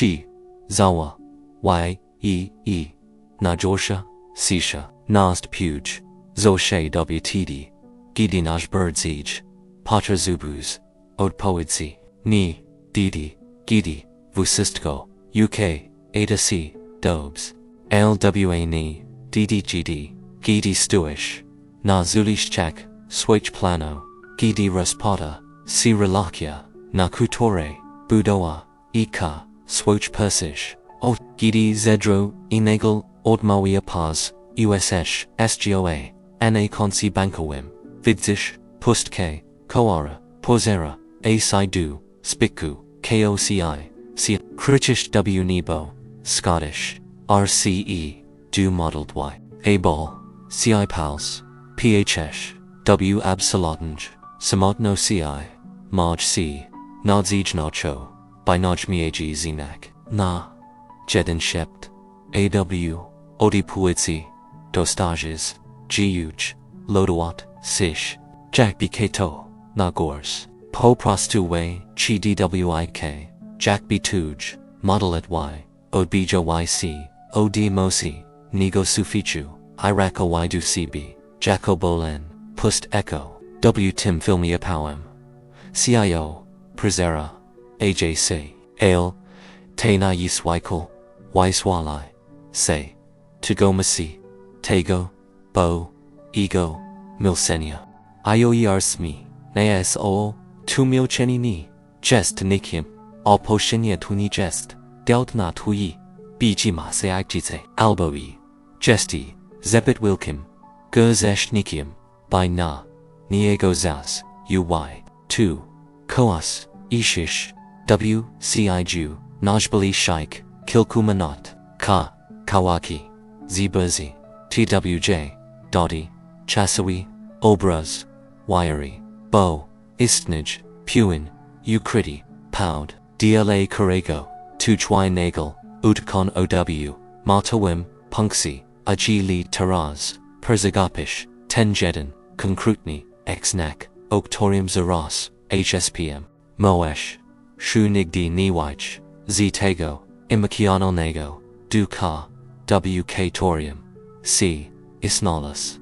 chi, zawa, najcięższe, cisza, nast puj, zoshe wtd, gidi nasz birdzij, patra zubuz, od poedsy, ni, didi, gidi, wusistko, uk, eta c, dobes, lwa ni, ddgd, gidi stuish, na zuliszczak, switch plano, gidi rozpata, si relakia, na kutore, budoa, ika, switch persish, o, gidi zedro, inegel, odmawia paz, ush, sgoa, na konsi bankowim, widzisz, pustke, koara, pozera, asidu, spiku, koci, si, kritisch w niebo, Scottish, rce, do modeled y, abol, ci pals, phs, w absolutange, samotno ci, maj c, nadzij nacho, by naj miegi znak, na, jeden shept, aw, odi puici, dostages, giuj, lodowat, sish, jack bikato, na gors, po prostuwe, chi dwik, jack bituj, model at y, odbijo yc, od mosi, nego sufitu, irako y du cb, jacko bolen, pust echo, w tim filmie poem, cio, prezera, ajc, ale, te na yiswikal, yswalai, se, tugomasi, tego, bo, ego, milczenia, ioersmi, naso, tu milczenie ni, jest nikim, oposzenie tu ni jest, delt na tui, biji ma se akjice, alboi, jesti, zebit wilkim, gerzesh nikim, by na, niego zaz, uy, tu, koas, ishish, w, ciju, najbali shaik, kilkumanot, ka, kawaki, ziberzi, twj, dodi, chasawi, obraz, wiry, bo, istnij, puin, ukriti, poud, dla korego, tuchwy nagel, utkon ow, matawim, punksi, ajili taraz, perzigapish, tenjedin, konkrutni, xnak, oktorium zaras, hspm, moesh, shu nigdi niwich, z tego, imikiano nego, du ka, w torium, c, isnalas,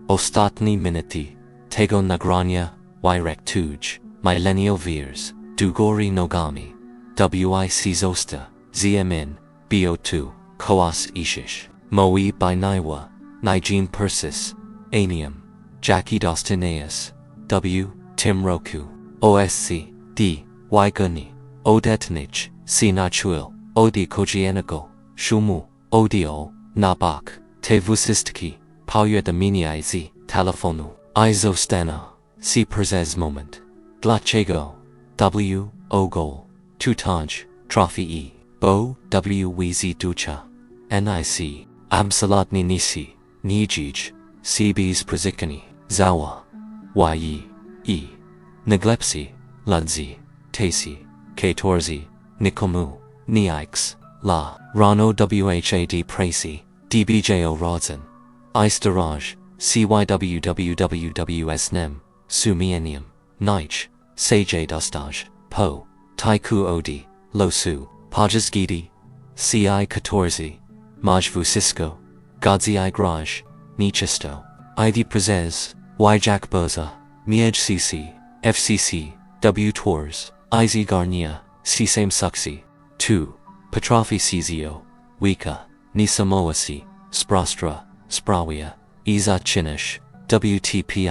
ostatni miniti, tego nagrania, yrek tuj, milenio virs, dugori nogami, wic zosta, zmin, bo2, koas ishish, moi by niwa, nijin persis, anium, jackie dostineas, w, tim roku, osc, d, y guni, odetnich, c nachuil, odi kojienico, shumu, odio, nabak, te vusistki, pauye de miniiz, telefonu, izostena, c prezes moment, dlaczego, w, ogol, tutaj, trofii, bo, w wizi ducha, nic, absolutni nisi, nijij, cbs prezikani, zawa, neglepsi, ladzi, tesi, katorzi, nikomu, niix, la, rano whad prasi, dbjo rodzen, istaraj, cywwwws sumienium, nich, saj dostaj, po, taiku odi, losu, pajazgidi, ci katorzi, majvu sisko, godzi I graj, nichisto, id prezes, yjak boza, miej cc, fcc, w tours, iz garnia, c same suksi, 2, patrofi czio, wika, nisamoasi, sprostra, sprawia, iza chinish, wtpi,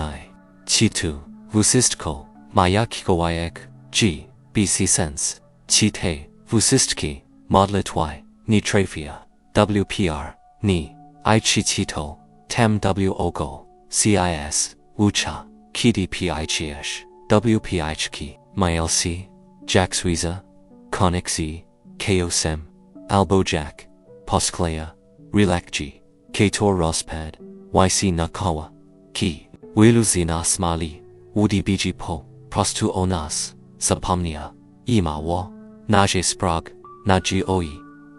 chitu, vusistko, mayakikoyek, g, bc sense, chite, vusistki, modlitwy, ni trafia, wpr, ni, ichichito, tem w ogol, cis, wucha, kdpichish, wpichki, mylc, jaxwiza, konixi, kosem, albojak, posklea, relakji, kator rospad, yc nakawa, ki, wiluzina smali, udibiji po, prostu onas, zapomnia, imawo, naje sprag, naji oi,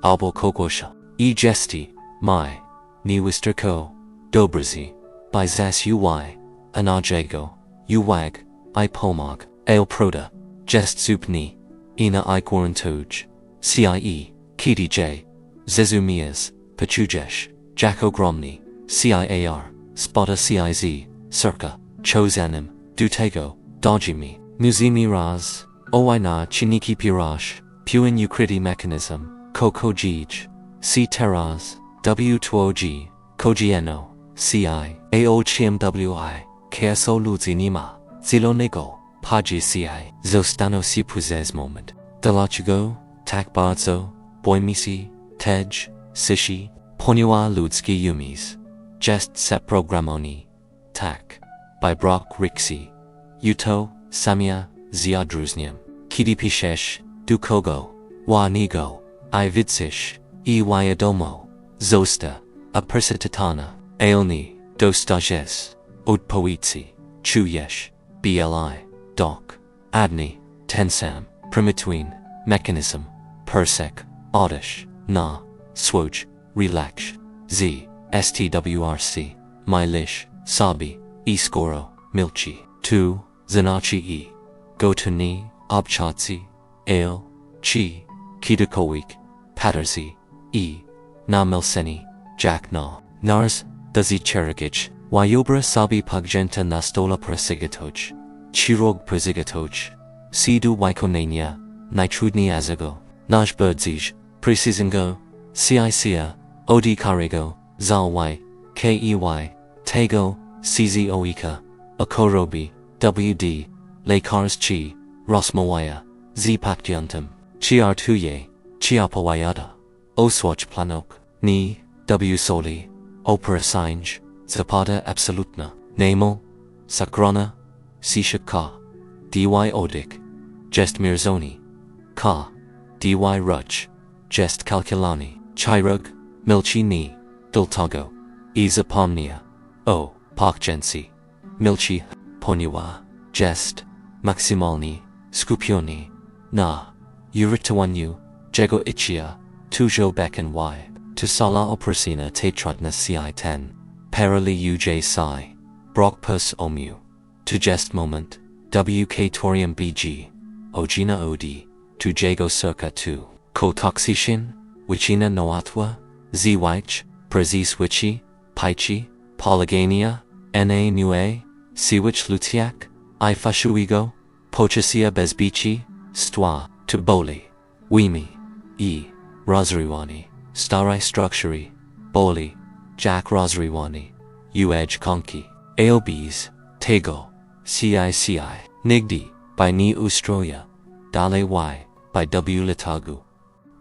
albo kogosha, gesti, mai, ni wisterko, dobrazi, by zas uy, anajego, uwag, I pomog, ale proda, jest supni, ina I quarantoj, CIE, KDJ, Zezumias, Pachujesh, Jack Ogromny, CIAR, Spotta CIZ, Circa, Chozanim, Dutego, Dojimi, Muzimi Raz, Owaina Chiniki Pirash, Puin Ukriti Mechanism, Koko Jij, C Teraz, W Tuoji, Kojieno, CI, AO CMWI, KSO Luzinima, Zilonego, Paji CI, Zostano Sipuzes Moment, Dlaczego, Tak Bardzo, Boimisi, Tej, Sishi, Poniwa Ludzki Yumis, Jest se Programoni, Tak, by Brock Rixi, Uto, Samia, Ziadruzniam, Kidipishesh, Dukogo, Wa Nigo, I Vidsish, E Wyadomo, Zosta, A Persititana, Ailni, Dostajes, Odpoitsi, Chuyesh, BLI, Doc, Adni, Tensam, Primitween, Mechanism, Persec, Oddish, Na, Swoj, Relax, Z, STWRC, Mylish, Sabi, Skoro, Milchi, 2, Zanachi E, Gotuni, Obchatsi, Ale, Chi, Kidakowik, Paterzi, E, Na Milseni, Jack Na, Nars, Dazi Cherigich, Wayobra Sabi Paggenta Nastola Persigitoj, Chirog Persigitoj, Sidu Wykonania, Nitrudni Azago, Naj Birdzij, Precisingo, Cicia, Odi Karigo, Zalwai, Key, Tego, Czoika, Okorobi, WD, Lakars Chi, Rosmawaya, Zpaktyuntum, Chiartuye, Chiapawayada, Oswach Planok, Ni, W Soli, Opera Sinj, Zapata Absolutna, Namo, Sakrana, Sisha Ka, Dy Odik, Jest Mirzoni, Ka, Dy Ruch, Jest Kalkulani, Chirug, Milchi Ni, Dultago, Izapomnia, O, Pakjensi, Milchi, Poniwa, Jest, Maximalni, Skupioni, Na, Uritawanyu, Jego Ichia, Tujo Bekan Y, to Sala Oprasina Te Trudne Ci10, Parali Uj Psi, Brockpus Omu, to Jest Moment, WK Torium BG, Ojina Odi, to Jago Circa 2, Kotoxishin, Wichina Noatwa, Zwich, Prezis Wichi, Paichi, Polygania, Na Nue, Siwich Lutiak, Ifashuigo, Pochasia Bezbichi, Stwa, to Boli, Wimi, E, Rosariwani, Starai Structuri, Boli, Jack Rosariwani, Uej Konki, Aobs, Tego, Cici, Nigdi, by Ni Ustroya, Dale Y, by W Litagu,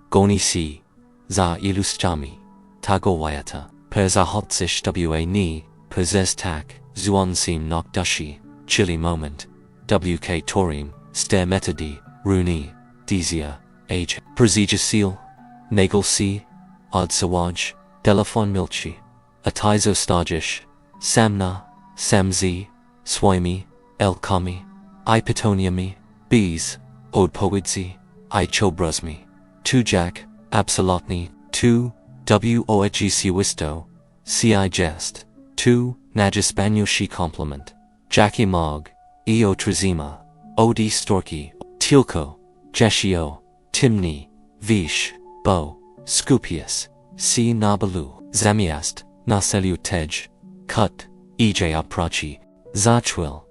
Goni C, Za Iluschami, Tago Wayata, Per Zahotsish Wa Ni, Perzes Tak, Zuon Sim Nok Dushi, Chili Moment, WK Torim, Ster Metadi, Runi, Dizia, H, Perzijasil, Nagel C, Od Sawaj, Delafon Milchi, Atizo Stajish, Samna, Samzi, Swimi, El Kami, I Pitoniami, Bees, Od Powidzi, I Chobruzmi, 2 Jack, Absolotni, 2, Woegc Wisto, Ci Jest, 2, Najispanyo Shi Complement, Jackie Mog, Eo Trizima, Od Storki, Tilko, Jeshio, Timni, Vish, Bo, Scupius, C Nabalu, Zamiast, Naselu Tej, Kut, Ej Aprachi, Zachwil,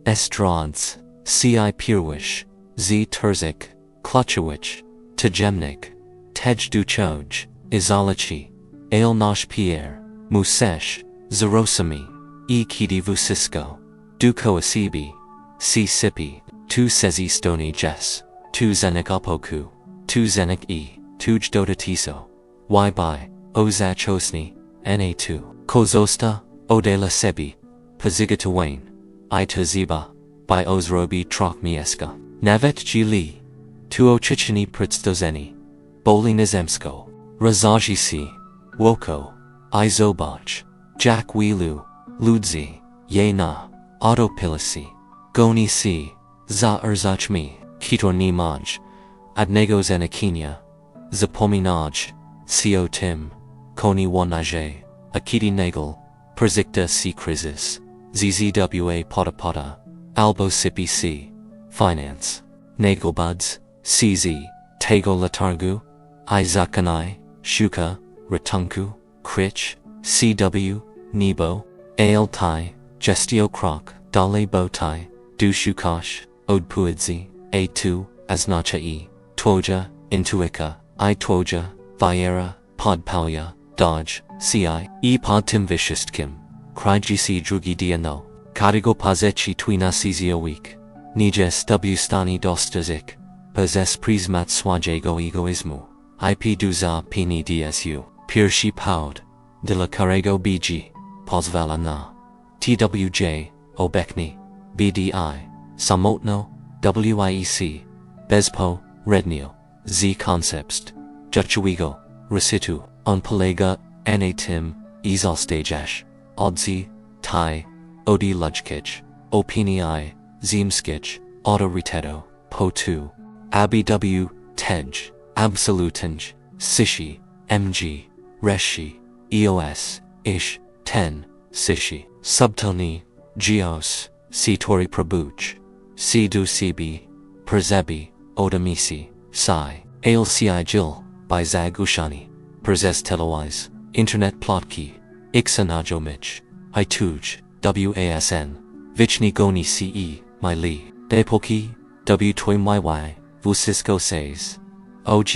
Estrades, Ci Pirwish, Z Terzik, Kluchewich, Tejemnik, Tej Duchoj, Izalachi, Ale Nosh Pierre, Musesh, Zarosami, E Kidi Vusisko, Duko Asibi, C Sipi, 2 Sezi Stoni Jess, 2 Zenik Opoku, 2 Zenik E, Tuj Dotatiso, Y by, Ozach Osni, Na2, Kozosta, Odela Sebi, Pazigatawain, I Taziba, by Ozrobi Trok Mieska, Navet Gili, Tuo Chichini Pritzdozeni, Boli Nizemsko, Razaji Si, Woko, I Zobach, Jack Wilu, Ludzi, Yena, Otto Pilisi, Goni Si, Za Erzachmi, Kitor Ni Maj, Adnego Zenakinia, Zapominaj, Co Tim, Koni Wanaje, Akiti Nagel, Perzikta C Krizis, ZZWA Potta, Albo Sipi C, Finance, Nagelbuds, CZ, tego latargu, I zakanai, shuka, ratunku, krich, cw, nebo, ailtai, gestio krok, dale botai, du shukash, odpuidzi, a2, oznacza twoja, intuika, I twoja, viera, podpalya, dodge, ci, podtim vishistkim, krajgisi drugi diano, kadigo pazechi twinasizio week, nijes w stani dostazik, pazes prismat swajego egoismu, ip duza pini dsu, pirshi paud, dlaczego bg, pozwala na, twj, obekni, bdi, samotno, wiec, bezpo, rednio, z concepst, juchuigo, recitu, on polega, natim, izalstajash, odzi, tai, odi lujkich, opinii, zemskich, autoriteto, po2, abw, tej, absolutinj, sishi, mg, reshi, eos, ish, 10, sishi, subtoni, geos, tori prabuch, du cb, perzebi, odamisi, psi, alci jil, by zagushani, perzes telewise, internet plotki, ixanajomich, ituj, wasn, vichni goni ce, my li, depoki, w2myy, vusisko says, og,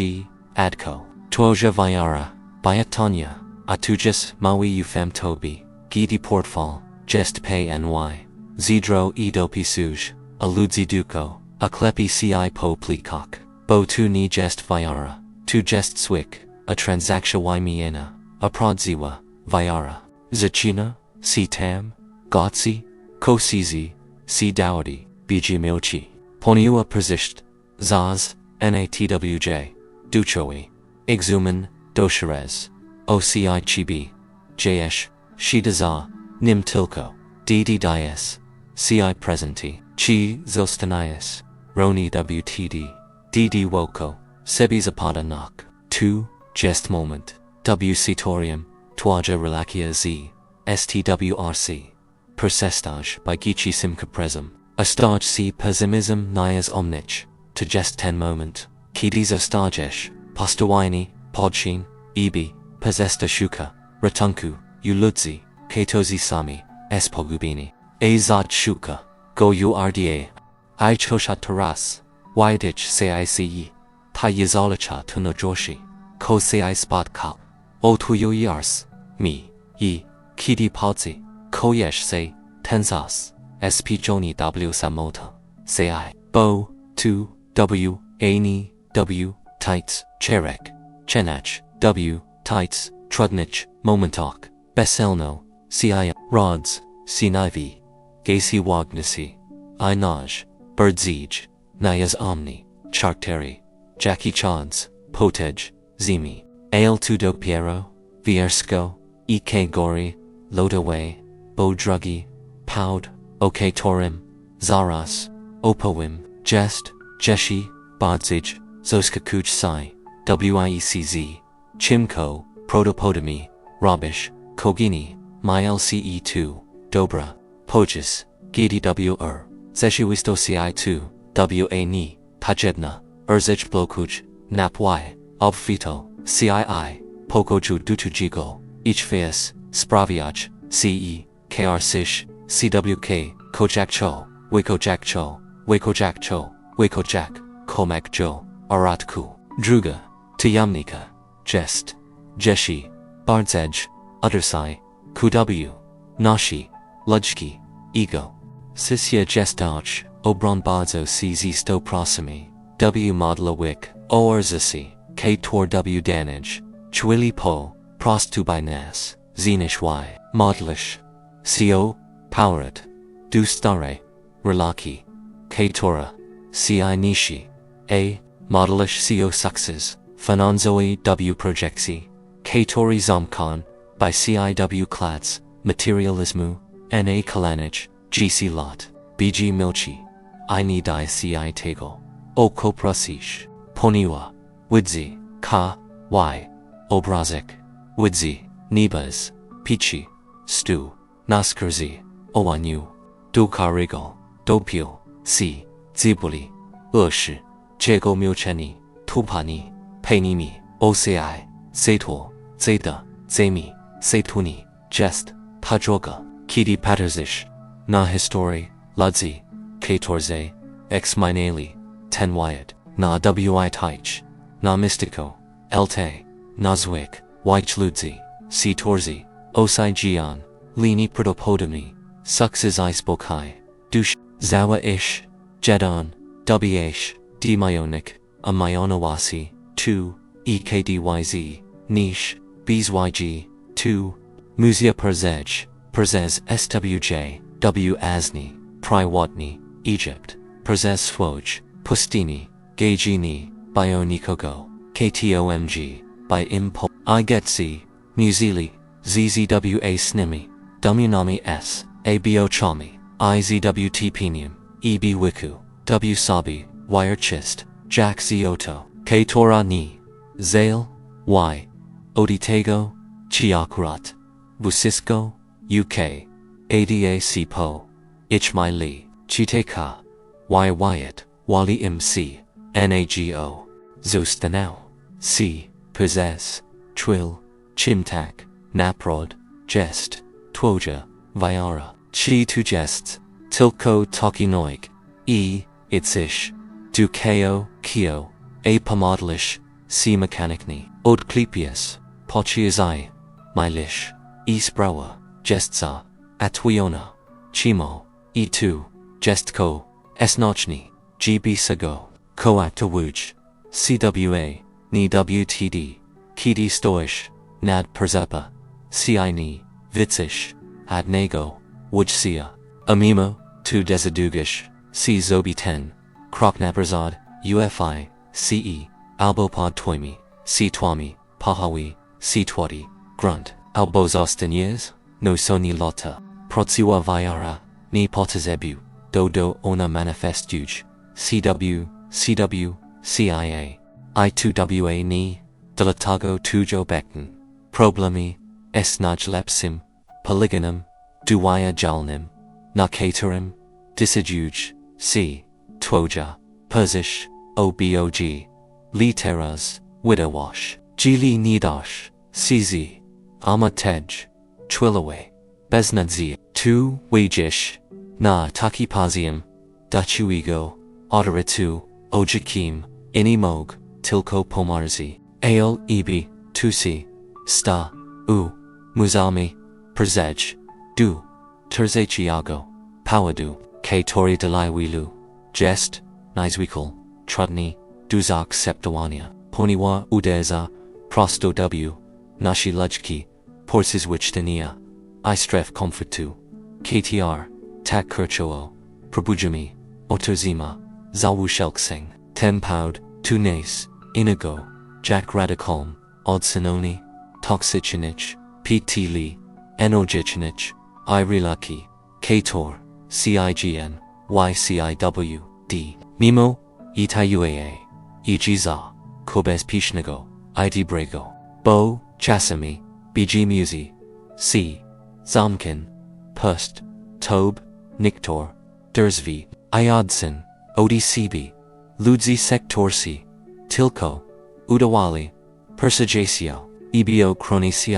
adko, twoja viara, biatonia, atujas mawi ufem tobi, gidi portfal, jest pay ny, zidro edopi suj, aludzi duko, aklepi ci po plikok, bo tu ni jest viara, tu jest swik, a transaksha y miena, a prodziwa, viara, zachina, si tam, gotsi, kosizi, si dowdy, bg milchi, poniua persist, zaz, natwj, duchoi, exumen, dosherez, oci chibi, jsh, shidaza, nim tilko, dd dies, ci presenti, chi zostanias, roni wtd, dd woko, sebi zapada nok, 2, jest moment, wcitorium, twaja relakia z, stwrc, persestage by gichi simka presum, astaj si pessimism nias omnich, to jest 10 moment, kidis ostajesh, postawini, podshin, ebi, pesesta shuka, ratunku, uludzi, ketozi sami, espogubini, azad shuka, go urda, I chosha taras, ydich cice, ta yizalacha tuno joshi, ko ci spot kal, o tuyo yars, mi, yi, kidi palzi, ko yesh se, tensas, sp joni w samota, ci, bo, tu, w, ani, w, tights, cherek, chenach, w, tights, trudnich, momentok, beselno, ci, rods, sinivi, gasi wagnisi, I naj, birdzij, nayas omni, charkteri, jackie chods, potej, zimi, ale tudo piero, viersko, ek gori, lodaway, bo druggy, poud, ok torim, zaras, opowim, jest, jeshi, bodzij, zoskakuj sai, wiecz, chimko, protopodemy, robish, kogini, mylce2, dobra, pojas, gdwr, zeshiwisto ci2, wa ni, pajedna, urzich blokuj, napy, obfito, cii, pokoju dutujigo, ichfias, spraviach, ce, krsish, cwk, kojakcho, wikojakcho, wikojak, komakjo, aratku, druga, tiyamnika, jest, jeshi, bardzej, utersai, kuw, nashi, lujki, ego, sisya jestach, obronbazo cz sto prosimi, w modlawik, orzisi, k tor w danij, chwili po, prostubinas, zenish y, modlish, co, powerit, du stare, relaki, k tora, ci nishi, a, modelish co success, finanzoi w projecti, k tori zomkon, by ciw klats, materialismu, na kalanich, gc lot, bg milchi, I ni di ci tego, o koprasish, poniwa, widzi, ka, y, obrazik, widzi, nibas, pichi, stu, naskerzi, owanyu, dukarigal, dopil, si, zibuli, ushi, jego milczenie, 突帕尼佩尼米 OCI Zetor Zeta Zemi Setuni Jest Padroga Kidi Paterzish Na History Ludzi Katorze Ex Minali Ten Wyatt Na Wi Teich Na Mystico Elte Nazwick Weich Ludzi C Torzi Osai Gian Lini Protopodemy Suxes Isbokai Dush Zawa Ish Jedon Wash Dmyonik Amyonawasi 2 EKDYZ Niche BZYG 2 Muzia Perzej SWJ W Asni Priwatni Egypt Perzez Swoj Pustini Gagini Bionikogo KTOMG by Impo Igetsi Musili ZZWA Snimi Dumunami S ABO Chami IZWT Pinium EB Wiku W Sabi Wire Chist Jack Zioto K Torah Ni Zale Y Oditego Chiakurat Busisco UK ADA Sipo Ichmai Li Chiteka Y Wyatt Wali MC NAGO Zostanau C Possess Trill Chimtak Naprod Jest Twoja Viara Chi Tu Jests Tilko Tokinoik E Itsish Dukeo Kio A Pomodlish C Mechanicni Odklipius Pochiazai Mylish Isbrawa Jestza Atwiona Chimo E2 Jestko Esnochni GB Sago Koaktawuj CWA Ni WTD Kidi Stoish Nad Perzepa CI Ni Vitzish Adnego Wujsia Amimo Tu Desidugish C Zobi 10 Kroknaberzad UFI CE Albopod Toimi C Twami Pahawi C Twati Grunt Albos Ostiniers No Soni Lotta Protsiwa Viara Ni Potazebu Dodo Ona Manifestuj CW CIA I2WA Ni Dlaczego Tujo Bekten Problemi Esnaj Lepsim Polygonum Duwaya Jalnim Nakaterim Disiduj C Twoja Perzish OBOG Literas Widowash Gili Nidash CZ Amatej Twilawe Beznadzi 2 Wajish Na Takipazium Dachuigo Odoritu Ojakim Inimog Tilko Pomarzi Ale Ebi Tusi Sta U Muzami Perzej Du Terzechiago Pawadu K Tori Delaiwilu Jest Nizwikal Trudne Duzak Septawania Poniwa Udeza Prosto W Nashi Lujki Porsizwichtania Istref Komfortu KTR Tak Kirchoo Prabujami Otozima Zawushelksing Tenpoud Tunes Inigo Jack Radicolm Odsinoni Toxichinich PT Lee Enojichinich Irilaki Kator CIGN YCIW D Mimo Itayuaa Ijiza Kobes Pishnago ID Brego Bo Chasami BG Musi C Zamkin Pust Tob Niktor Derzvi Iodsin ODCB Ludzi Sektorsi Tilko Udawali Persijasio EBO Chronisi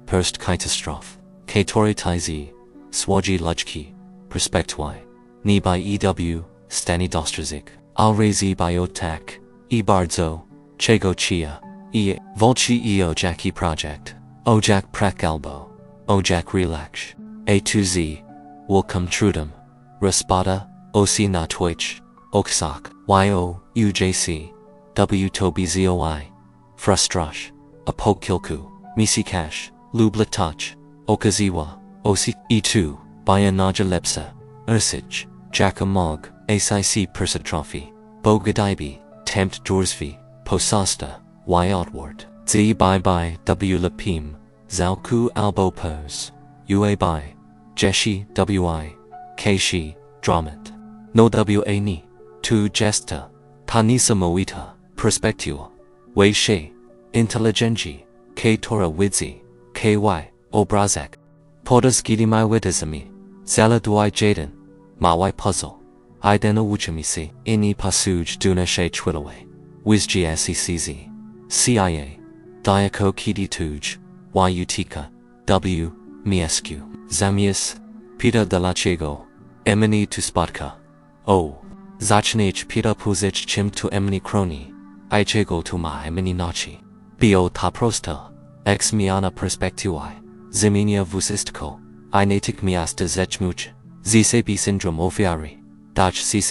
Perst Katastrof Katori Tizi Swaji Lujki Perspectwi Ni by EW Stani Dostrazik Alrezi Biotak Ebardzo Chego Chia E Volchi Eo Jackie Project Ojak Prak Albo Ojak Relax A2Z Welcome Trudum Raspada Osi Na Twitch Oksak YO UJC W Toby ZOI Frustrash Apokilku Misikash Lublatach Okaziwa Osi E2 Bayanaja Lepsa Ursich Jackamog ACIC Persatrophy Bogadaibi Tempt Jorsvi Posasta Y Outward Z Bye W Lapim Zalku Albo Pose UA By Jeshi WI Keishi Dramat No WA Ni Tu Gesta Tanisa Moita Perspectua Wei She Intelligenji K Tora Widzi KY Obrazek Podas Gidimai Widizami Zala Duai Jaden Mawai Puzzle Idena Wuchamisi Ini Pasuj Duna She Chwilawe wizgsecz, cia, diako kidi tuj, yutika, w, miescu, zamiast, pita dlaczego, emini tu spotka, o, zacznij pita puzić czym tu emini kroni, I czego tu ma emini noci, bio ta prosta, ex miana perspektywae, zmienia wusistko, I natyk miasta zechmuch, zsebi syndrom ofiary, dach cci,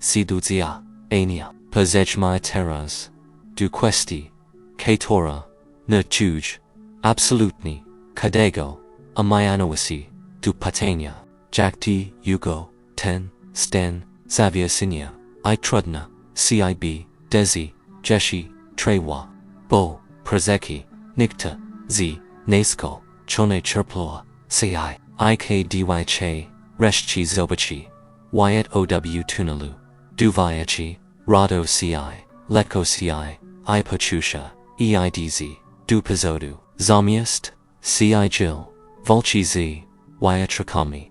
sidudzia, ania, pozechmai teraz, du questi, Katora, ne chuj, absolutni, kadego, amayanowasi, du patania, jakti, yugo, ten, sten, zaviasinia, I trudne, cib, dezi, jeshi, trewa, bo, prezeki, nikta, z, nasko, chone chirploa, ci, ikdy che, reshchi zobachi, yet ow tunalu, duvayachi, rado ci, letko ci, I pachusha, eidz, du pizodu, zamiast, ci jil, volchi z, yatrakami,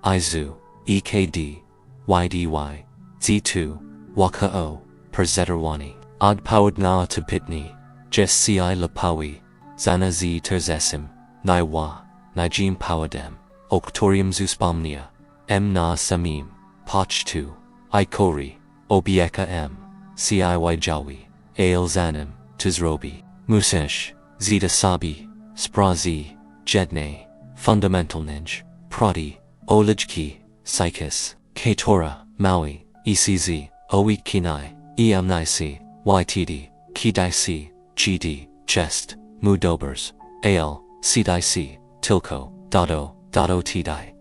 izu, ekd, ydy, z2, waka o, perzeterwani, od pawdna to pitni, jes ci lapawi, zana z terzesim, niwa, nijim pawadem, oktorium zuspomnia, na samim, pochtu, ikori, obieka ci jawi, ale zanim, tizrobi, musesh, zeta sabi, sprazi, jedne, fundamental ninj, prati, olijki, psychis, katora, maui, ecz, oikinai, emnic, ytd, kidic, gd, chest, mudobers, al, cdic, tilko, dado tidai,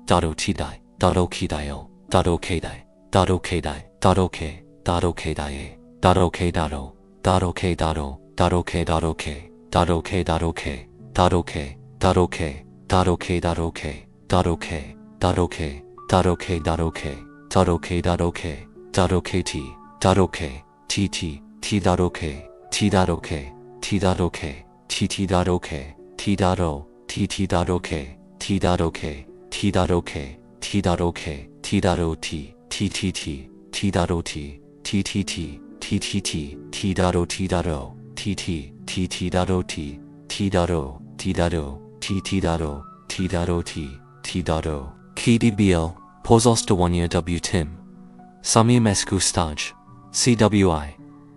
dado tidai, dado kidio, dado kedai, dado kedai, dado ke, dado kedaye, dado ke dado, dado ke dado, dado ke dado ke, dado ke dado ke, dado ke, dado ke, dado ke dado ke, dado ke, dado ke, dado ke dado ke, dado ke dado ke, dado ke dado ke, t dado ke, t dado ke, t dado ke, t dado ke, t dado, t dado ke, t dado ke, t dado ke, t dado ke, t dado t, t dado t, t dado t dado, t dado t, t dado, t dado, t dado, t dado t dado, kdbl, pozostawanie w tym, samim esku staj, cwi,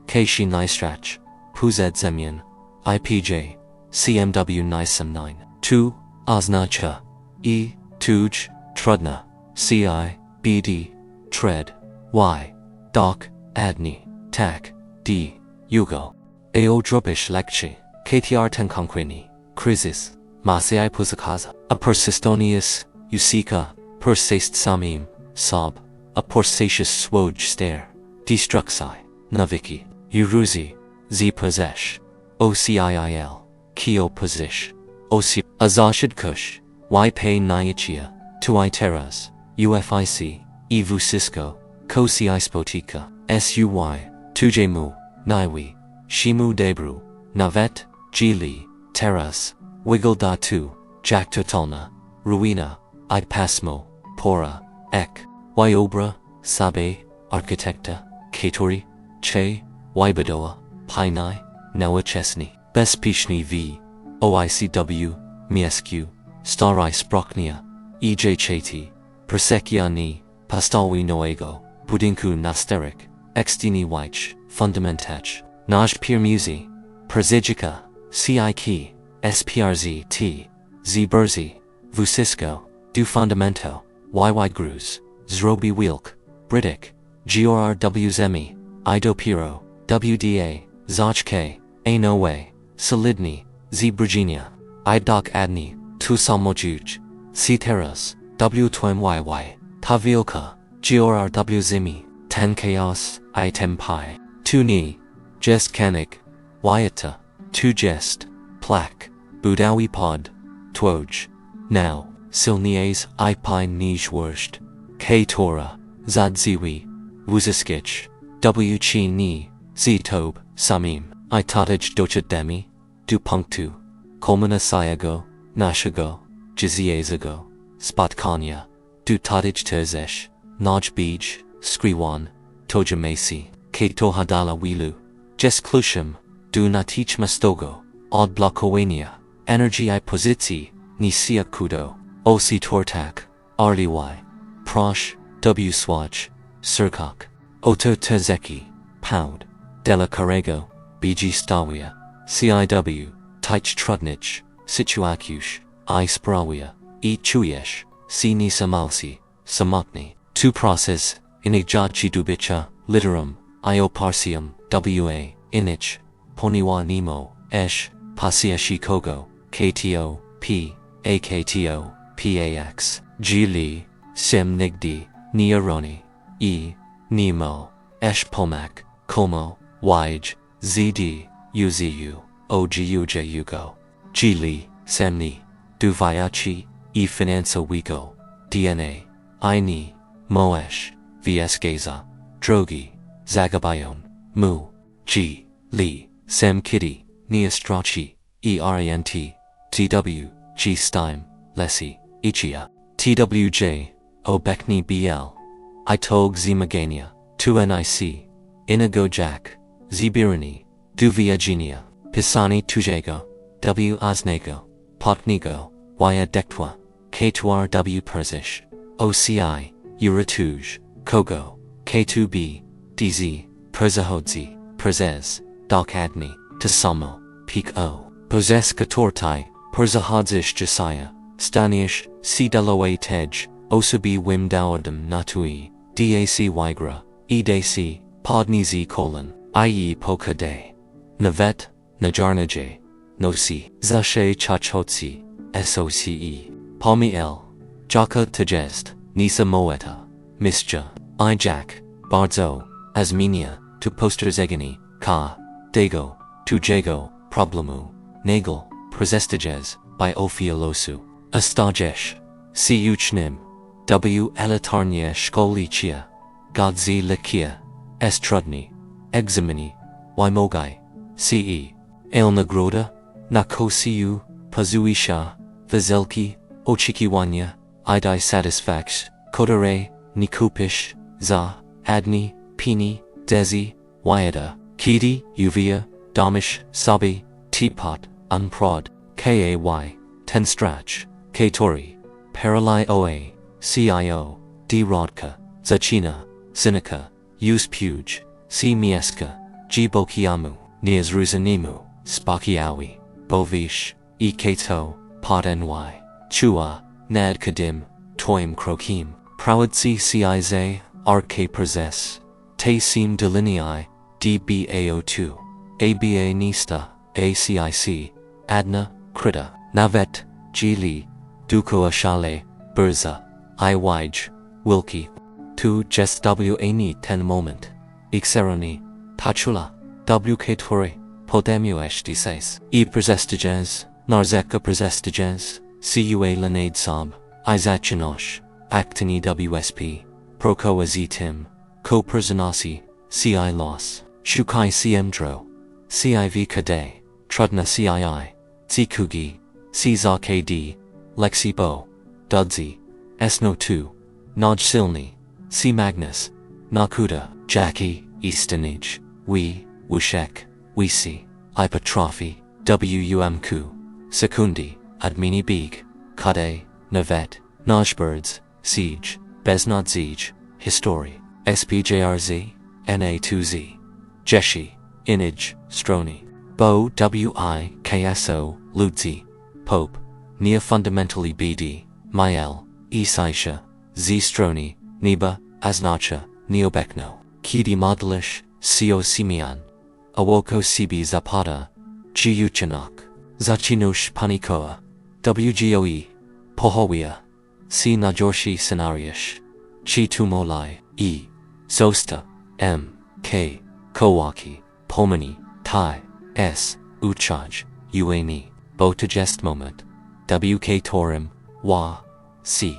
kshi najstrach, puz zemian, ipj, cmw nisem 9, tu, oznacza, tuj, trudne, ci, bd, tread, y, dok, adni, tak, d, yugo, ao drobish lekci, ktr ten konkrini, kryzys, masiai pusakaza, a persistonius, usika, persist samim, sob, a porsacious swoj stare, destruxi, naviki, uruzi, z posesh, ociil, kio posish, oci, azashid kush, y pay nyachia, tu teras, ufic, evu cisco, kosi spotika, suy, tujemu, niwi, shimu debru, navet, gili, teras, wiggle datu, jack totalna, ruina, I pasmo, pora, ek, y obra, sabe, architecta, katori, che, y bedoa, painai, nawachesni, bespishni v, oicw, miescu, stari sproknia, ej chati, persekiani, pastalwi noego, budinku nasterik, extini wich, fundamentach, naj pir musi, perzigica, cik, sprz t, z berzi, vucisco, du fundamento, yy gruz, zrobi wilk, britic, grrw zemi, idopiro, wda, zachk, a noe, solidni, z Virginia, idok adni, tu salmojuj, c teras, w twem yy, tavilka, grrw zimi, ten chaos, I tempai, tu ni, jest kanik, wyata, tu jest, plak, budawi pod, twoj, now, silnies I pine niche wurscht, k tora, zadziwi, wuziskich, w chi ni, z tob, samim, I totij dochet demi, du punctu, kolmana sayago, nashago, jiziezago, spotkania, du totij terzesh, noj bij, skriwan, tojamasi, Kato hadala wilu. Jesklushim, du naticma stogo, odblokowania. Energy I pozycji, nisia kudo. Osi tortak, arliwai. Prosh, w swatch, surkok. Oto tezeki, pound. Dela carrego, bg stawia. CIW, tich trudnich, situakush, I sprawia. E chuyesh, si nisa malsi, samotni. Tu process, inigjachi dubicha, literum, io parsium, wa, inich, poniwa nemo, esh, pasia shikogo, kto, p, akto, pax, gili, sim nigdi, niaroni, e, nemo, esh pomak, como, wij, zd, uzu, ogujugo, gili, semni, duvayachi, e finanza wigo, dna, ini, moesh, vsgaza, drogi, zagabayon, mu, g, li, sem kitty, neostrachi, erent, tw, g stime, lesi, ichia, twj, obekni bl, itog zimagania, tu nic, inago jack, zibirani, duviagenia, pisani tujego, w osnego, potnigo, y dektwa, k2r w persish, oci, uratuj, kogo, k2b, dz, perzahodzi, perzez, dokadni, tasamo, peak o, pozeska tortai, perzahodzish jasaya, stanish, cdaloa tej, osubi wim dowdem natui, dac wigra, edac, podnizi colon, ie poka de. Navet, najarnaje, nosi, zashe chachotsi, soce, palmi el, jaka tajest, nisa moeta, misja, ijak, bardzo, azminia, tu posterzegani, ka, dago, tu jago, problemu, nagel, prezestages, by ofialosu, astajesh, si uchnim, w elitarnia shkolichia, godzi likia, estrudni, examini, mogai, ce, el nagroda, nakosiu, pazuisha, vazelki, ochikiwanya, idai satisfax, kodare, nikupish, za, adni, pini, dezi, wyada, kiti, uvia, damish, sabi, teapot, unprod, kay, tenstrach, katori, parali oa, cio, d rodka, zachina, sinica, us puj, c mieska, g bokiamu, niazruzanimu, spakiawi, bovish, e kato, pot ny, chua, nad kadim, toim krokim, prawadsi cize, rk perzes, te sim delinei, dbao2, aba nista, acic, adna, krita, navet, gili, duko ashale, burza, iwij, wilki, tu jest wa ten moment, ixeroni, tachula, wk tore, podemuesh dices, e prezestages, narzeka prezestages, cua lanade sob, izachinosh, actini wsp, proco azitim, co personasi, ci los, shukai cmdro, civ kade, trudna cii, zikugi, cza kd, lexibo, dudzi, esno2, noj silni, c magnus, nakuda, jackie, eastanij, wushek, wisi, ipotrophy, wumku, sekundi, admini big, kade, navet, najbirds, siege, beznadzij, history, spjrz, na2z, jeshi, inij, stroni, bo wi, kso, ludzi, pope, nia fundamentally bd, mael, esaisha, z stroni, niba, oznacza, nieobecno, kidi modlish, co simian, awoko sibi zapata, giuchanok, zachinush panikoa, wgoe, pohowia, c najorshi scenariush, chi tumolai, e, zosta, m, k, kowaki, pomani, tai, s, uchaj, uani, botajest moment, wk torim, wa, c,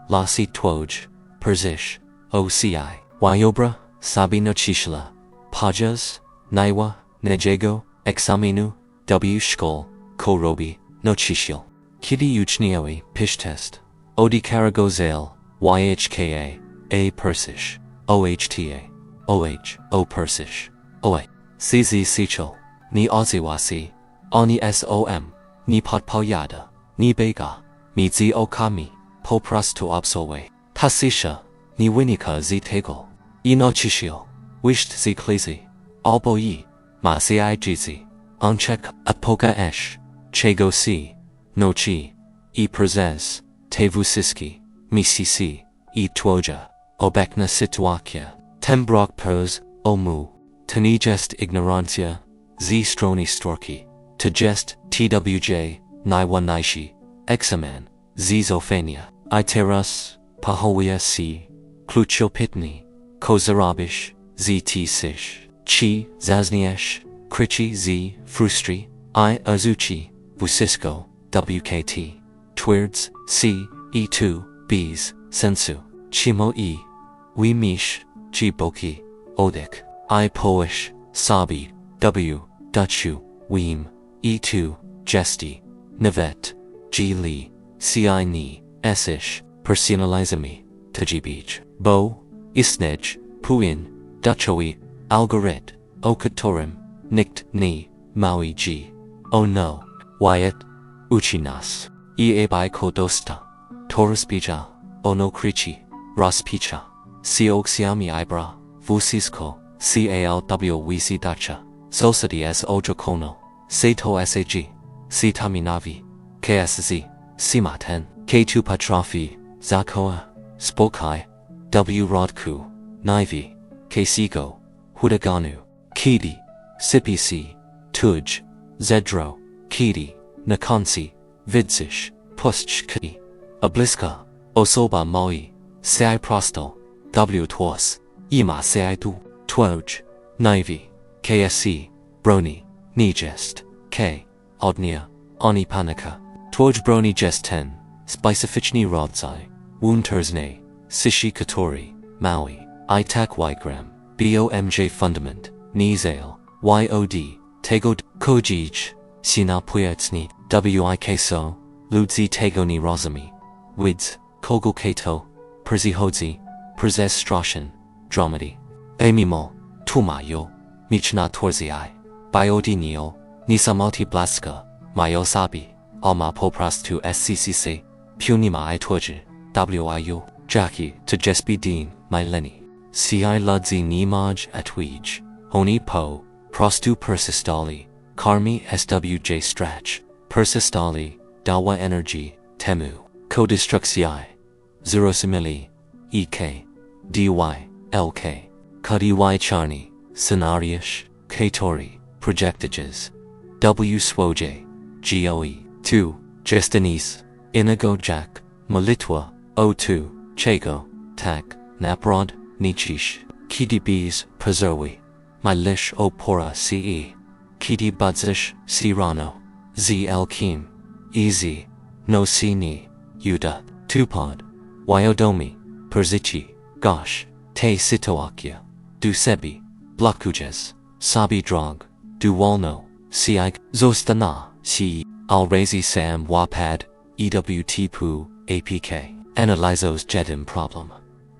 lasi twoj, persish, oci, wyobra, sabi no chishla, pajas, naiwa, nejego, examinu, w shkol, korobi, no chishil, kidi uchnioe, pishtest, odi karagozel, yhka, a persish, ohta, o persish, oe. Cz sichel, ni oziwasi, oni som, ni potpoyada, ni bega, mi zi okami, poprastu absolwe. Tasisha, ni winika zi tegel. Inochishio, wisht zi klizi, alboyi, ma zi igizi, unchek apoka esh, chego si, nochi, prezes, tevusiski, misisi, twoja, obekna situakia, tembrok pers, omu, tenigest ignorantia, z stroni storki, tegest, twj, niwa nishi, examen, zizofania, iteras, pahowia si, kluchopitni, kozarabish, zt sish, chi, zazniesh, krichi z, frustri, azuchi, vusisko, wkt, twirds, c, e2, bs, sensu, chimo we mish, boki, odik, poish, sabi, w, duchu, weem, e2, gesti, nevet, li, ci ni, esish, personalizami, tajibij, bo, isnej, puin, duchoi, algorit, okatorim, nikt ni, maui g, oh no, wyatt, uchinas, ebai kodosta, taurus bija, ono krichi, raspicha, sioxiami ibra, vusisko, calw wisi dacha, sosadi s ojokono, sato sag, sitaminavi, ksz, simaten, k2 patrafi, zakoa, spokai, w rodku, nivi, ksigo, hudaganu, kidi, sipisi, tuj, zedro, kidi, nakansi, vidsish, puschki, obliska, osoba moi, sei prosto, w twas, ima sei tu, twoj, nivi, ksc, broni, nigest, k, odnia, oni panika, twoj broni jest ten, specifichni rodzai, wuntersne, sishi katori, maui, itak ygram, bomj fundament, nizale, yod, tego kojij, sina puyetsni, wikso, ludzi tego ni rozumi, wids, kogo kato, perzihodzi, prezes strashen, dramedy, emimo, tumayo, michna torziai, biodinio, nisamati blaska, mayo sabi, alma poprastu sccc, punima torji, wiu, jacki, to jesbidin, myleni, ci ludzi nimaj atwij, honi po, prostu persistali, karmi swj strach, persistali, dawa energy, temu, codestructii, zerosimili, ek, dy, lk, kdy charni, scenariush, katori, projectages, w swoje, goe, 2, gestanis, inigo jack, molitwa, o2, chego, tak, naprod, nichish, kdbs, preserwi, mylish opora ce, kd budzish, sirano, zl kim, ez, no sini, yuda, tupod, wyodomi, perzichi, gosh, te sitoakia, dusebi, blokujes, sabi drog, duwalno, siig, zostana, si, alrazi sam wapad, ewtpu, apk, analyzos jedim problem,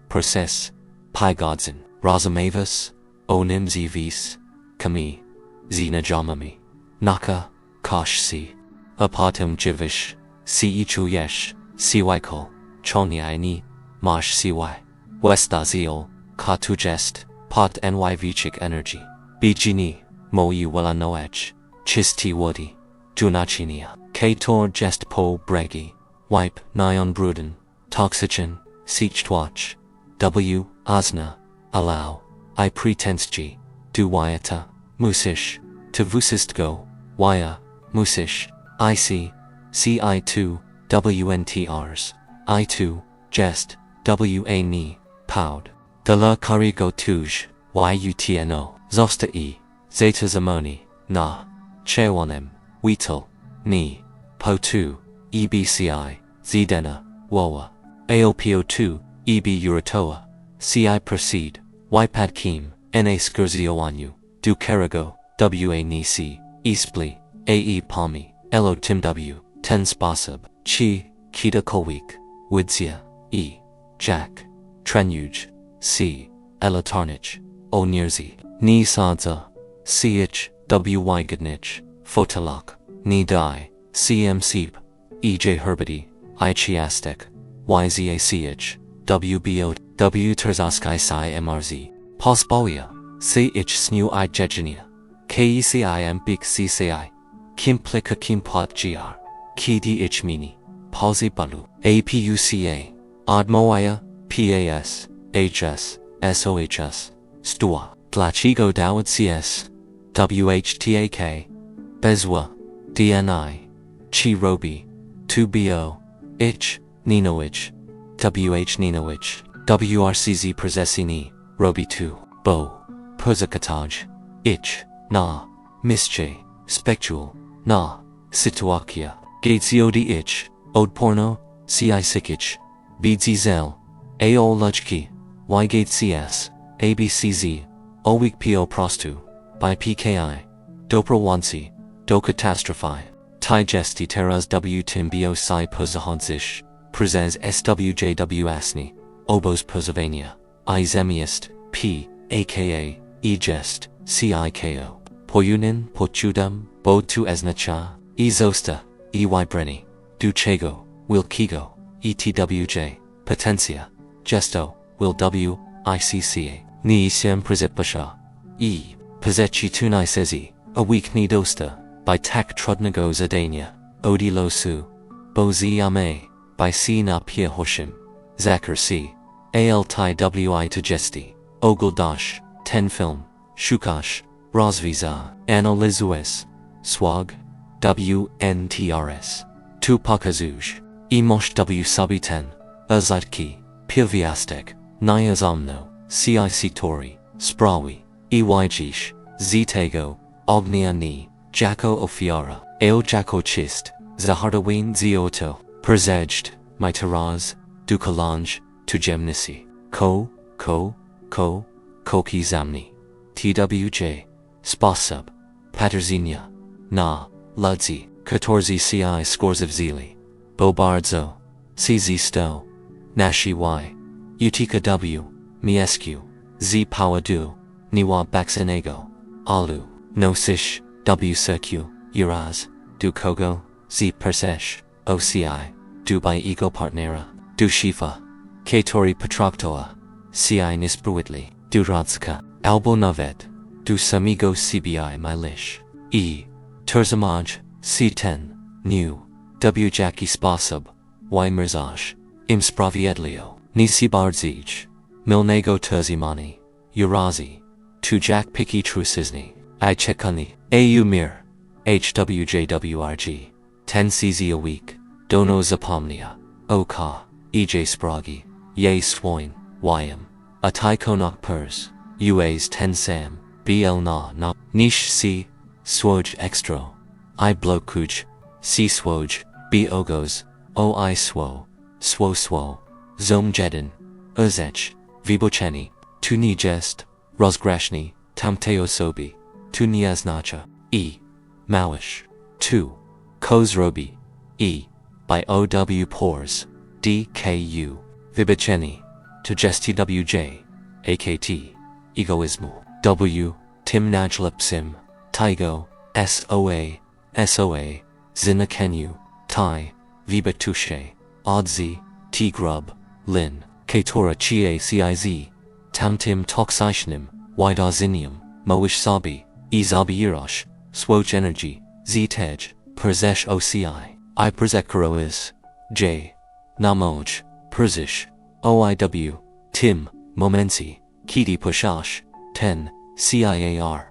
process, pygodzin, razumavus, onim zvis, kami, zinajamami, naka, kosh si, apatum jivish, si chuyesh, siwikol, choniaini, mash siwai, westazil, katujest, pot nyvichik energy, bijini, moi wilanoech, chisti wodi, junachinia, kator jest po bregi, wipe, nyon bruden, toxicin, siechtwatch, w, asna, allow, I pretensji, du wyata, musish, to vusistgo, wya, musish, ic, ci2, wntrs, i2, jest, wa ni, poud, de la carigo tuj, yutno, zosta zeta zamoni, na, chewanem, wetel, ni, po2, ebci, zdena, woa, aopo2, eb uratoa, ci proceed, ypad kim, na skurzioanyu, du kerigo, wa nisi, espli, ae palmi, elo timw, ten spasab, chi, kita kolwik, widzia, jack, trenuj, c, elatarnich, o nierzi, ni sadza, ch, wy gadnich, fotalak, ni die, cm seep, ej herbity, I chiastic, yzach, wbo, w terzaskai si mrz, posbolia, ch snu I jejenia, keci big cci, kimplika kimpot gr, kdh mini, pausi balu, apuca, odmoia, pas, hs, sohs, stua, dlaczego dawid cs, whtak, bezwa, dni, chi robi, 2bo, ich, ninowich, wh ninowich, wrcz prezesini, robi 2, bo, pozakataj, ich, na, mische, spectual, na, situakia, gatesiodi ich, od porno, ci sikich, bdzel, ao lujki, ygate cs, abcz, owik po prostu, by pki, doprowansi, do catastrophi, tigesti teras w tim bo si pozahonsish, prezes swjw asni, obos pozavania, I zemiest, p, aka, egest, ciko, pojunin, pochudum, bod tu eznacha, zosta, breni, duchego, wilkigo, etwj, potencia, gesto, will w, icca, ni sem prezepasha, pozechi tunai sezi, a week ni dosta, by tak trudnego zadania, odi losu, bo ame, by si na pia hoshim, zakar si, al ti wi to gesti, oguldash, ten film, shukash, rozviza, analizues, swag, wntrs, tu pokazuj, mosh w sabiten, azitki, piviastek, nyazomno, citori, sprawi, eyjish, ztego, ognia ni, jako ofiara, jako chist, zahardawin zioto, prezejt, my taraz, dukalanj, tujemnisi, koki zamni, twj, spasub, paterzinia, na, ludzi, 14 ci scores of zili, bobardzo, cz sto, nashi y, utika w, miescu, z pawadu, niwa baxenego, alu, nosish, w circu, uraz, du kogo, z persesh, oci, du by ego partnera, du shifa, katori patraktoa, ci nisbruitli, du radska, albo navet, du samigo cbi milish, terzamaj, c10, new, w jaki spasub, y mirzaj, im sprawiedlio, nisi bardzij, milnego terzimani, urazi, tu jak piki trusizni, I czekani, au mir, hwjwrg, 10 cz a week, dono zapomnia, oka, spragi, ye swoin, ym, a tykonok pers, uas 10 sam, bl na, nish c, swoj extro, I blokuj, c swoj, b ogos, o swo, zom jedin, uzech, vibocheni, tu ni jest, rozgrashni, tamteo sobi, tu ni oznacza, mawish, 2, kozrobi, by ow pores, dku, vibocheni, to gestwj, akt, egoismu, w, tim najlepsim, tygo, soa, zinakenu, ty, vibatushe, odzi, t-grub, lin, katora ciz, tamtim toxishnim, widazinium, moish sabi, zabiirosh, swoj energy, ztej, perzesh oci, I perzekarois, j, namoj, perzish, oiw, tim, momensi, kiti pushash, 10, ciar,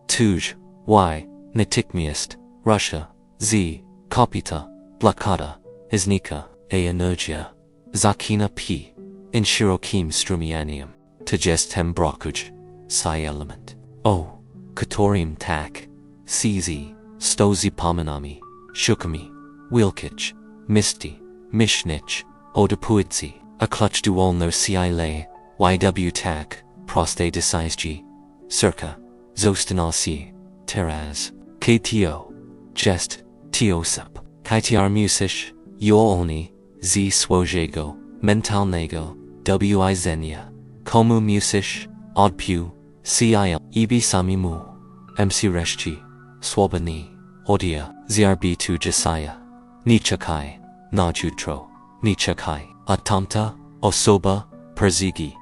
tuj, y, natikmiest, Russia, z, kopita, blokada, iznika, energia, zakina p, inshirokim strumianium, tegestem brokuj, psi element, o, katorim tak, cz, stozi pominami, shukami, wilkich, misti, mishnich, odapuitzi, a clutch duolno ci lay, yw tak, proste decisg, circa, zostanalsi, teraz, kto, jest, teosap, kitiar musish, yoolni, z swojego, mentalnego, wi zenia, komu musish, odpu, CIL EB Samimu MC Reshchi Swabani Odia ZRB2 Josiah Nichakai Najutro Nichakai Atamta Osoba Perzigi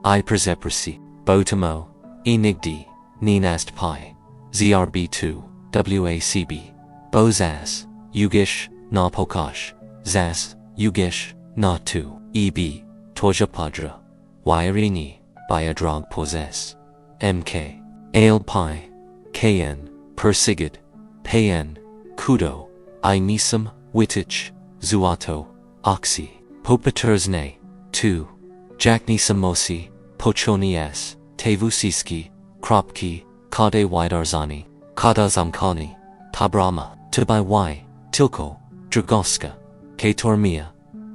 I Perzeprisi Botamo Enigdi Ninast Pi ZRB2 WACB Bozaz Yugish Na Pokash Zaz Yugish Na 2 EB Toja Padra Wairini Biadrag Possess MK Ale Pi KN Persigid Payen Kudo I Nisam Wittich Zuato Oxy Popaturzne 2 Jackni Samosi Pochonias Tevusiski Kropki Kade Widarzani Kada Zamkani Tabrama Tubai Y Tilko Dragoska Katormia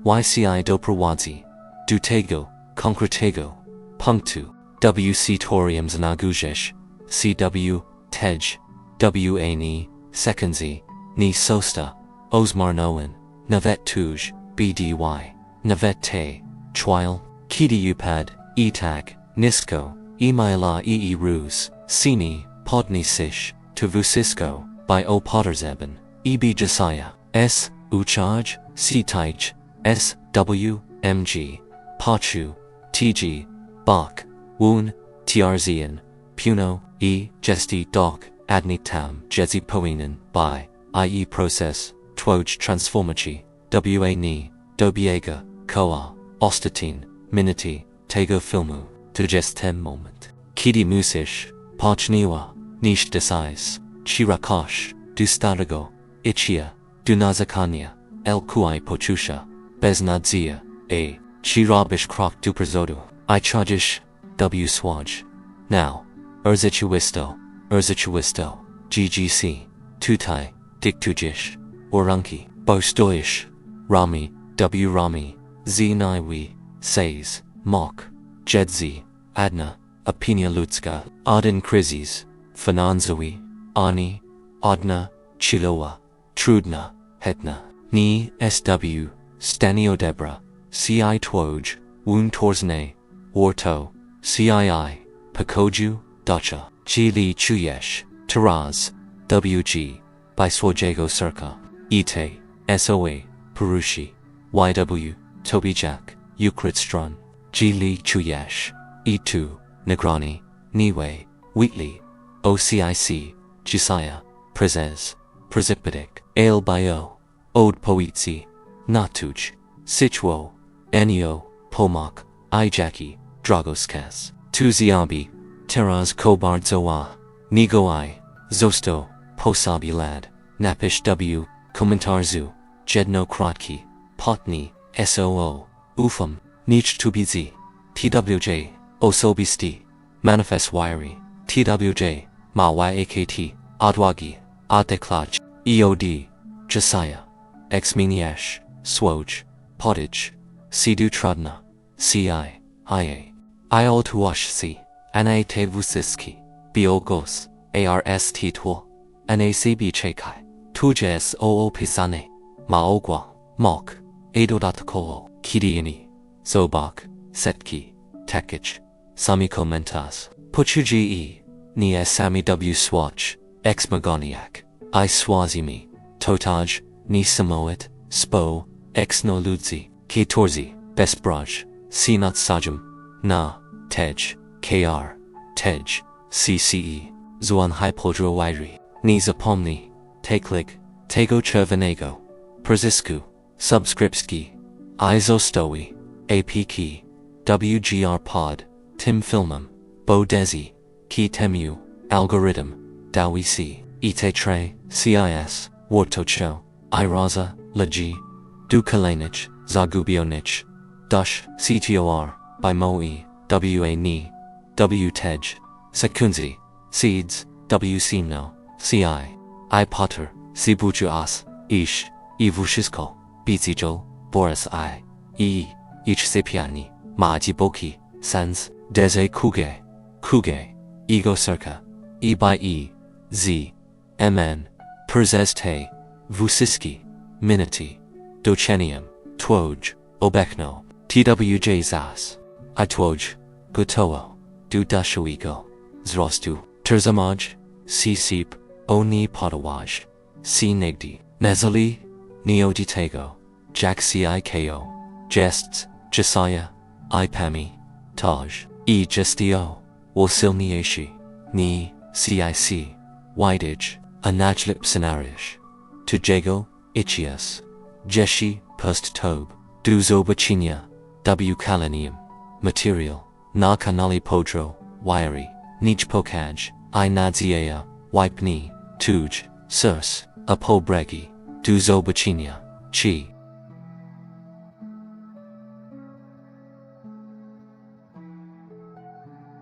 YCI Doprowadzi Dutego Konkretego Punctu WC Torium Zanagujesh CW Tej WANI Sekunzi Ni Sosta Osmar Noen Navet Tuj BDY Navet Te Chwile Kidi Upad Etag Nisko Emaila Ruse Sini Podni Sish Tuvusisko by O Potterzeben EB Josiah S Uchaj C Taich S W MG Pachu TG Bach Woon Tiarzian Puno E Jesti Doc Adni Tam Jezi Poinen by IE Process Twoj Transformachi WA Ni Dobiega Koa Ostatine Miniti Tego Filmu Tujestem Moment Kidi Musish Pachniwa Nish Desais Chirakosh Dustarago Ichia Dunazakanya El Kuai Pochusha Beznadzia A Chirabish Krok Duperzodu I Chajish W Swaj Now Urzichuisto GGC Tutai Diktujish Orunki Bostoish Rami W Rami Z Naiwi Says Mok Jedzi Adna Apinia Lutska Adin Krizis Finanzawi Ani Adna Chilowa Trudna Hetna Ni SW Staniodebra CI Twoj Woon Torzne Warto CII Pakoju Dacha Chili Chuyesh Taraz WG by Swojego Circa Ite SOA Purushi YW Tobijak Ukritstrun Jili Chuyesh E2 Negrani Niwe Wheatley OCIC Josiah Prezes Prezipidic Ale Bio Ode Poetsi Natuj Sichwo Enio Pomak Ijaki Dragoskas Tuziabi Teraz Kobardzoa Nigoi Zosto Posabi Lad Napish W Komentarzu Jedno Krotki Potni SOO Ufam Nich Tubizi TWJ Osobisti Manifest Wiry TWJ Ma YAKT Adwagi Adeklach EOD Josiah Exminiash Swoj Pottage Sidu Trudna CI IA Iol Tuashsi Anaite Vusiski Biogos ARST Twa NACB Chekai Tujes Oo Pisane Maogwa Mok Edodatko Kidiini Zobak Setki Tekich Sami Komentas Puchuji Ni Sami W Swatch Ex Magoniak I Swazimi Totaj Ni Samoet Spo Ex No Ludzi Ki Torzi Besbraj Sinat Sajum Na Tej KR Tej CCE Zuan Hypodro Wairi Ni Zapomni Taklik Tego Chervenego Przisku Subscriptski Izostowi APK WGR Pod Tim Filmum Bo Desi Ki Temu Algorithm Dawisi Ite Tre CIS Wartocho Iraza Laji Dukalenich Zagubionich Dush CTOR by Moi WA Ni W Tej Sekunzi Seeds W Simno CI I Potter Sibuju As Ish Ivushisko Bizijo Boris I Ich Sepiani Maajiboki Sans Deze Kuge Ego Circa E by E Z MN Perzeste Vusiski Miniti Docenium Twoj Obekno TWJ Zas I Twoj Gutowo Du Dashuigo wzrostu. Trzymaj, sisip, oni podawaj, si nigdy. Nezali, nieoditego, jak si iko, jest, jesiah, I pami, taj, I gestio, silniejszy, ni, cic, widage, a najlep scenariusz. Dlaczego, ichias, jeshi, post tob, du zobaczenia, w kalenium, material, na kanale podróż wiary, nic pokaż, I nadzieja, wipni, tuj, surs, a pobregi, du zobaczenia, chi.